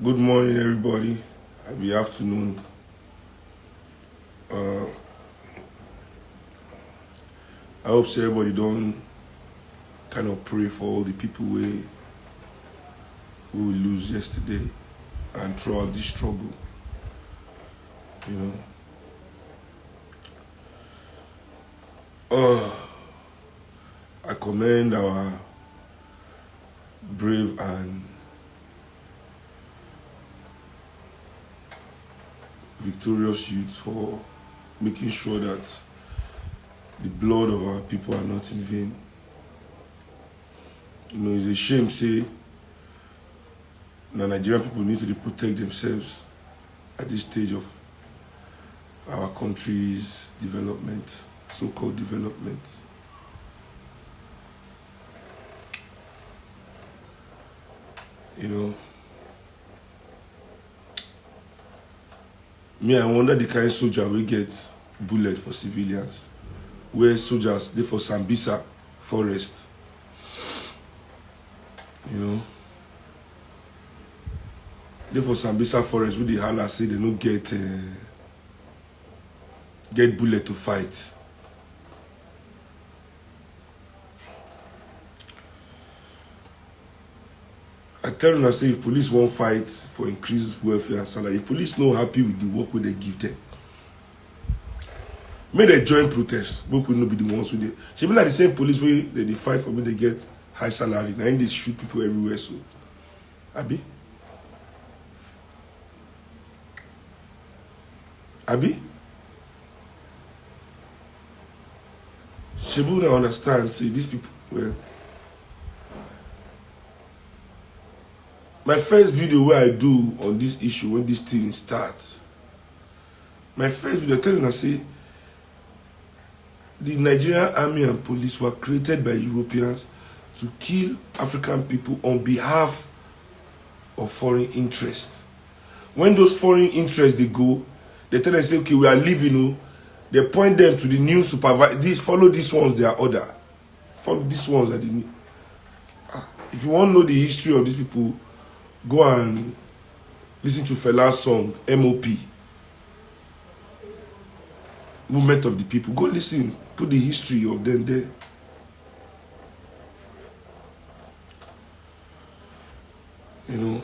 Good morning, everybody. Happy afternoon. I hope so everybody don't kind of pray for all the people who we lose yesterday and throughout this struggle. You know, I commend our brave and victorious youth for making sure that the blood of our people are not in vain. You know, it's a shame, say, the Nigerian people need to protect themselves at this stage of our country's development, so-called development. You know, me, I wonder the kind of soldier we get bullet for civilians, where soldiers they for Sambisa forest. You know, they for Sambisa forest with the holla say they don't get bullet to fight. I tell you, I say if police won't fight for increased welfare and salary, if police not happy with the work they give them, may they join protests. But will not be the ones with it. So like the same police way they fight for me, they get high salary. Now they shoot people everywhere. So, Abi, Shebu don't understand. Say these people well. My first video where I do on this issue when this thing starts, my first video telling us say the Nigerian army and police were created by Europeans to kill African people on behalf of foreign interests. When those foreign interests they go, they tell us say, okay, we are leaving. They point them to the new supervisor. Follow these ones, their order. Follow these ones that they need. If you want to know the history of these people, go and listen to Fela's song, MOP. Movement of the People. Go listen. Put the history of them there. You know.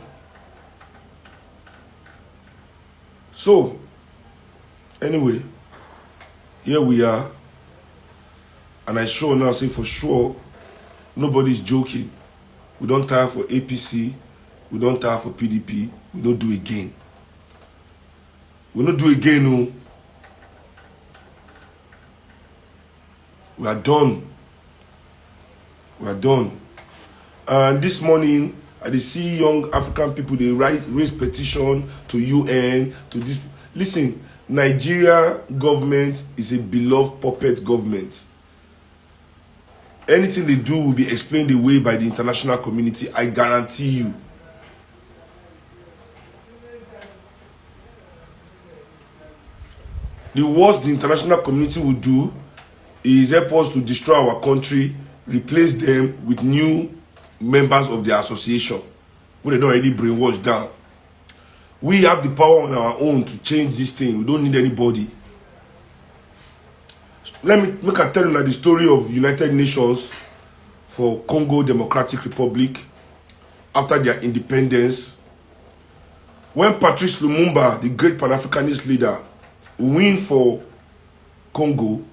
So, anyway, here we are. And I sure now say for sure, nobody's joking. We don't tire for APC. We don't tire for PDP. We don't do again. We don't do again, no. We are done. We are done. And this morning, I see young African people, they raise petition to UN, to this. Listen, Nigeria government is a beloved puppet government. Anything they do will be explained away by the international community, I guarantee you. The worst the international community will do is help us to destroy our country, replace them with new members of the association where they don't already brainwash down. We have the power on our own to change this thing. We don't need anybody. Let me tell you the story of United Nations for Congo Democratic Republic after their independence. When Patrice Lumumba, the great Pan-Africanist leader, win for Congo,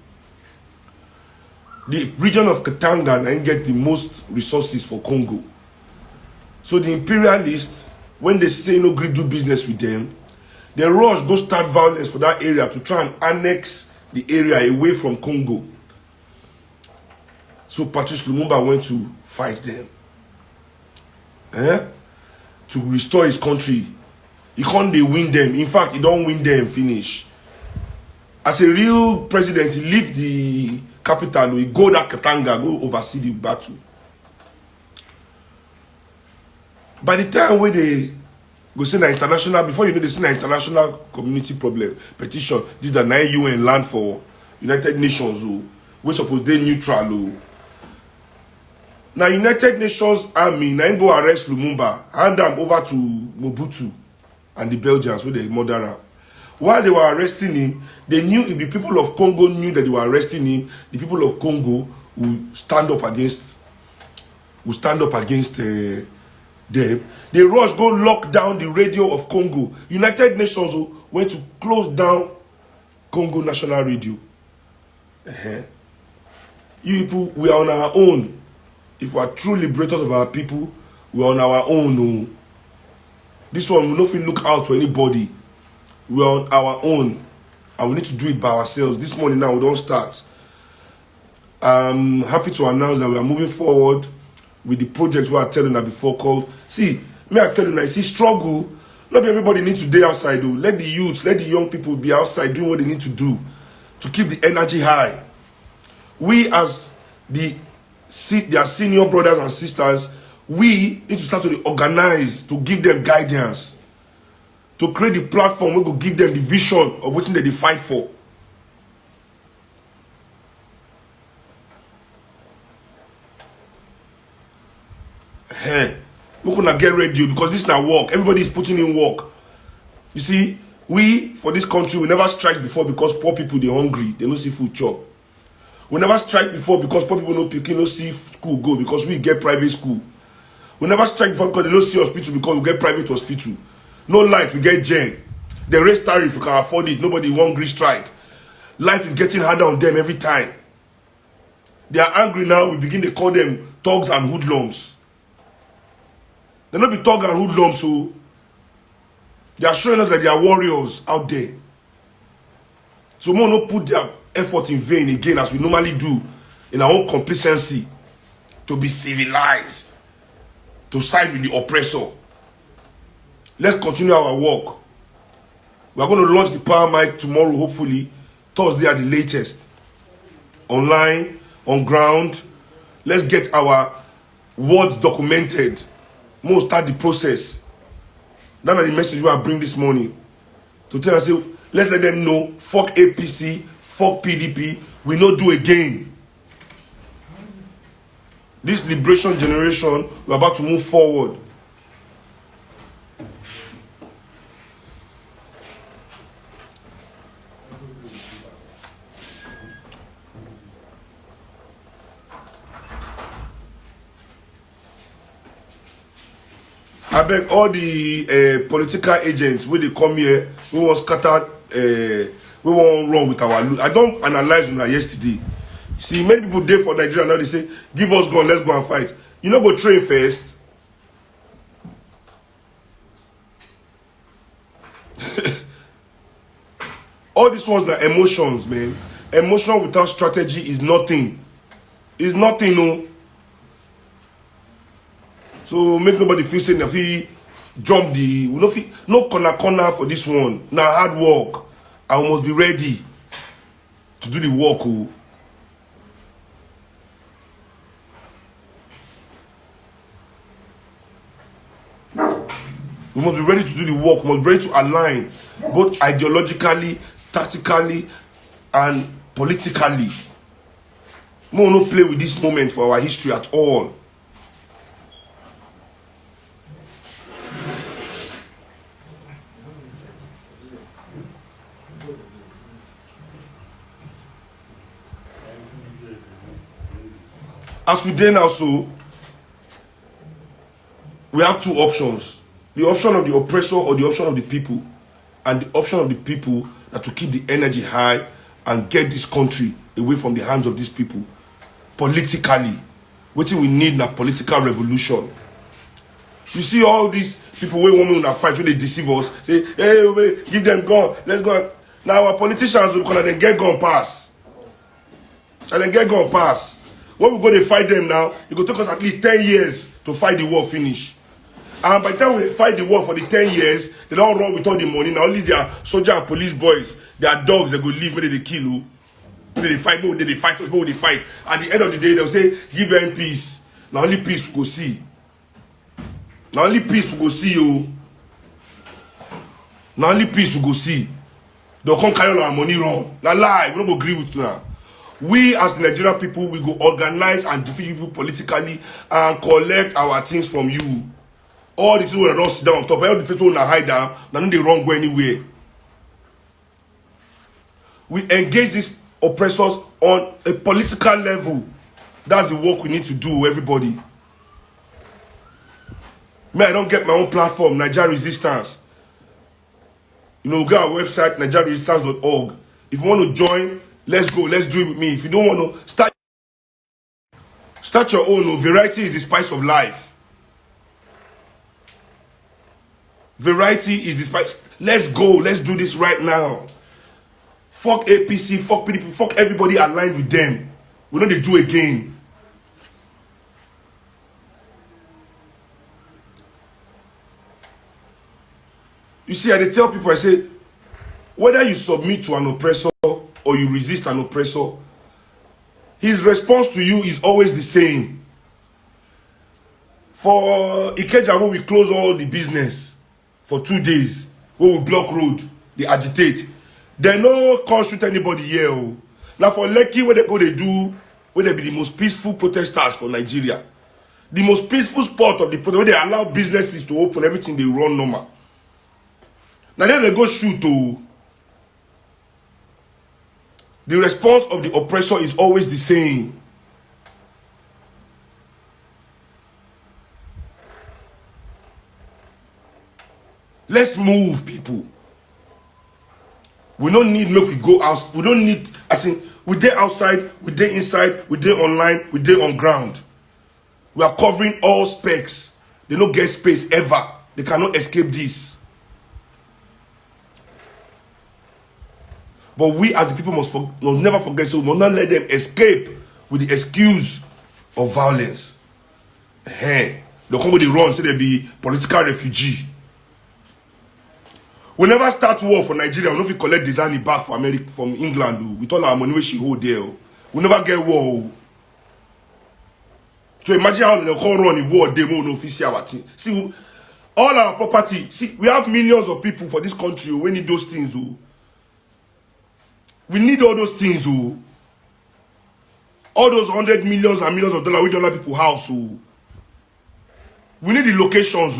the region of Katanga and get the most resources for Congo. So the imperialists, when they say no agree do business with them, they rush go start violence for that area to try and annex the area away from Congo. So Patrice Lumumba went to fight them. To restore his country. He can't win them. In fact, he don't win them finish. As a real president, he leave the capital, he go to Katanga, go oversee the battle. By the time when they go say the international, before you know they say the international community problem, petition, this the 9 UN land for United Nations, we suppose they neutral. Now United Nations army, now go arrest Lumumba, hand them over to Mobutu. and the Belgians where they murder him. While they were arresting him, they knew if the people of Congo knew that they were arresting him, the people of Congo would stand up against them. They rushed, go lock down the radio of Congo. United Nations went to close down Congo National Radio. You people, we are on our own. If we are true liberators of our people, we are on our own. This one, we don't feel look out for anybody. We are on our own. And we need to do it by ourselves. This morning now, we don't start. I'm happy to announce that we are moving forward with the projects we are telling you before called. See, may I tell you now, see, struggle. Not everybody needs to be outside though. Let the youths, let the young people be outside doing what they need to do to keep the energy high. We as their senior brothers and sisters, we need to start to organize, to give them guidance, to create the platform we will give them the vision of what they fight for. Hey, we're gonna get ready because this is not work. Everybody is putting in work. You see, we for this country we never strike before because poor people they're hungry, they don't see food chop. We never strike before because poor people no see school go because we get private school. We never strike before because they don't see hospital because we get private hospital. No life, we get jail. They raise tariff, we can afford it. Nobody hungry strike. Life is getting harder on them every time. They are angry now. We begin to call them thugs and hoodlums. They're not be thugs and hoodlums, so they are showing us that they are warriors out there. So more not put their effort in vain again as we normally do in our own complacency to be civilized, to side with the oppressor. Let's continue our work. We are going to launch the Power Mic tomorrow, hopefully, Thursday at the latest. Online, on ground. Let's get our words documented. We'll start the process. That's the message we are bringing this morning. To tell us, let's let them know, fuck APC, fuck PDP, we no do again. This liberation generation, we're about to move forward. I beg all the political agents when they come here, we want scattered, we want run with our loot. I don't analyze on yesterday. See, many people there for Nigeria now, they say, give us gun, let's go and fight. You know, go train first. All these ones are emotions, man. Emotion without strategy is nothing. It's nothing, no. So make nobody feel saying that he jump the no corner for this one. Now hard work. I must be ready to do the work. Oh. We must be ready to do the work. We must be ready to align both ideologically, tactically, and politically. We will not play with this moment for our history at all. As we then also, we have two options. The option of the oppressor or the option of the people. And the option of the people that to keep the energy high and get this country away from the hands of these people. Politically. What we need now, political revolution. You see all these people who want to fight, when they deceive us, say, hey, wait, give them gun, let's go. Now our politicians will come and then get gun pass. And then get gun pass. When we go to fight them now, it will take us at least 10 years to fight the war finish. And by the time we fight the war for the 10 years, they don't run with all the money. Now only their soldier and police boys, their dogs, they go leave, maybe they kill you. Maybe they fight, maybe they fight us, maybe they fight. At the end of the day, they'll say, give them peace. Now only peace we go see. Now only peace we go see you. Now only peace we go see. They'll come carry all our money run. Now lie, we don't agree with you now. We as the Nigerian people, we go organize and defeat people politically and collect our things from you. all the people will not sit down on top, all the people will not hide down, they don't go anywhere. We engage these oppressors on a political level. That's the work we need to do, everybody. Me, I don't get my own platform, Nigeria Resistance. You know, go to our website, nigeriaresistance.org. If you want to join, let's go. Let's do it with me. If you don't want to, start your own. Variety is the spice of life. Variety is the spice. Let's go. Let's do this right now. Fuck APC, fuck PDP, fuck everybody aligned with them. We know they do again. You see, I tell people, I say, whether you submit to an oppressor or you resist an oppressor, his response to you is always the same. For Ikeja, where we close all the business for 2 days, where we block road, they agitate. They no constitute anybody here. Now for Lekki, where they go, they do, where they be the most peaceful protesters for Nigeria. The most peaceful spot of the protest, where they allow businesses to open, everything they run normal. Now then they go shoot to. The response of the oppressor is always the same. Let's move, people. We don't need make we go out. We don't need, as in, we dey outside, we dey inside, we dey online, we dey on ground. We are covering all specs. They don't get space ever. They cannot escape this. But we as the people must never forget, so we must not let them escape with the excuse of violence. Hey, the Congo they run, so they be political refugee. We never start war for Nigeria. We know if we collect Dizani back from America, from England, with all our money she hold there. We never get war. So imagine how they call run a war demo no official our thing. See, all our property. See, we have millions of people for this country. We need those things. We need all those things. All those 100 millions and millions of dollars we don't have people house. We need the locations.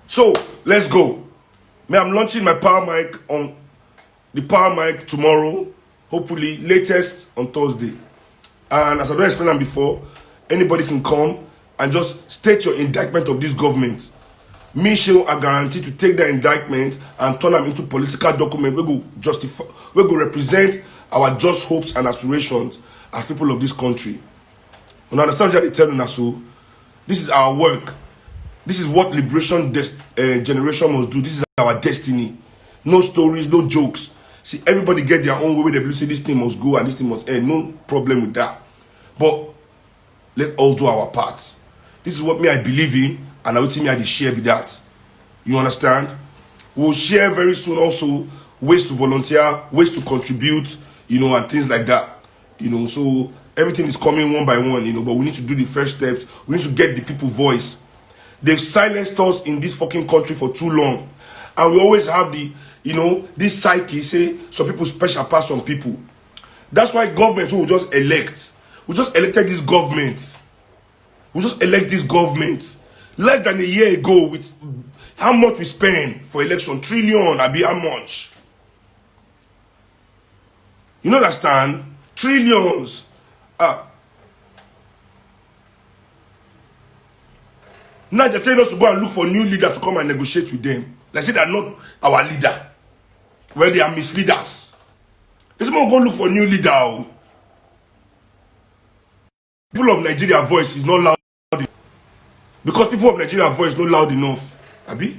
So let's go. I'm launching my power mic on the power mic tomorrow, hopefully latest on Thursday. And as I don't explain before, anybody can come and just state your indictment of this government. Me, Shehu, I guarantee to take that indictment and turn them into political document. We go justify, we go represent our just hopes and aspirations as people of this country. You understand what they tell us? So this is our work. This is what liberation generation must do. This is our destiny. No stories, no jokes. See, everybody get their own way. They believe say this thing must go and this thing must end. No problem with that. But let's all do our parts. This is what me I believe in, and I will tell me I share with that. You understand? We'll share very soon also ways to volunteer, ways to contribute, and things like that. So everything is coming one by one, but we need to do the first steps. We need to get the people voice. They've silenced us in this fucking country for too long. And we always have the, this psyche, say, some people special past some people. That's why government will just elect. We just elected this government. We just elect this government. Less than a year ago, with how much we spend for election, trillion, how much? You understand? Trillions. Now they're telling us to go and look for new leader to come and negotiate with them. They say they're not our leader. Well, they are misleaders. They say, go look for new leader. People of Nigeria voice is not loud enough. Because people of Nigeria voice is not loud enough. Abi?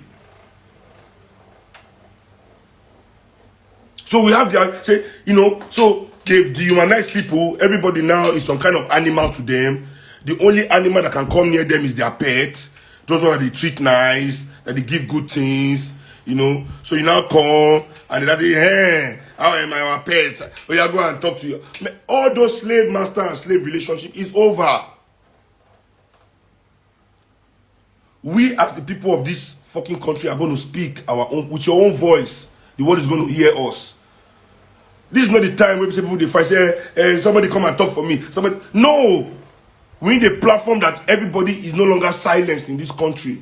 So we have their, say, so they've dehumanized people. Everybody now is some kind of animal to them. The only animal that can come near them is their pet. Those ones that they treat nice, that they give good things, So you now come and they say, hey, how am I our pet? Oh, yeah, go and talk to you. All those slave master and slave relationship is over. We as the people of this fucking country are going to speak our own with your own voice. The world is going to hear us. This is not the time when people they fight, say, somebody come and talk for me. Somebody, no. We need a platform that everybody is no longer silenced in this country.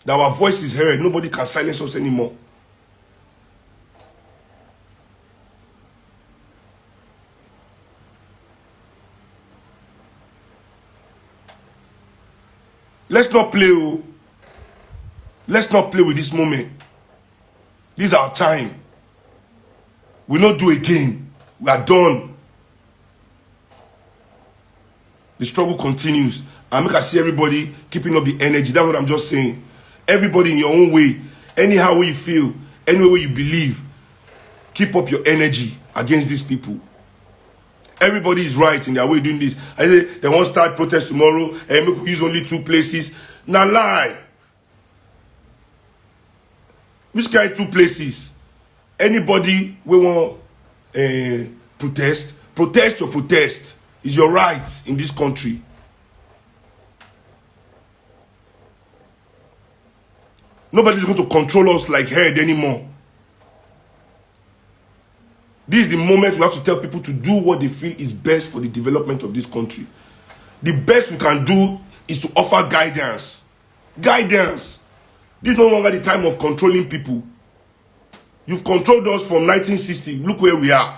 That our voice is heard. Nobody can silence us anymore. Let's not play. Oh. Let's not play with this moment. This is our time. We not do again. We are done. The struggle continues. And make I see everybody keeping up the energy. That's what I'm just saying. Everybody in your own way. Anyhow way you feel. Any way you believe. Keep up your energy against these people. Everybody is right in their way doing this. I say they won't start protest tomorrow and make we use only 2 places. Now lie. Which kind of 2 places? Anybody we want protest your protest. Is your right in this country. Nobody's going to control us like herd anymore. This is the moment we have to tell people to do what they feel is best for the development of this country. The best we can do is to offer guidance. Guidance. This is no longer the time of controlling people. You've controlled us from 1960. Look where we are.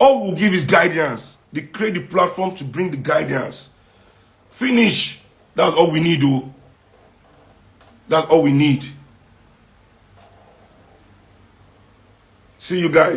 All we'll give is guidance. They create the platform to bring the guidance. Finish. That's all we need, though. That's all we need. See you guys.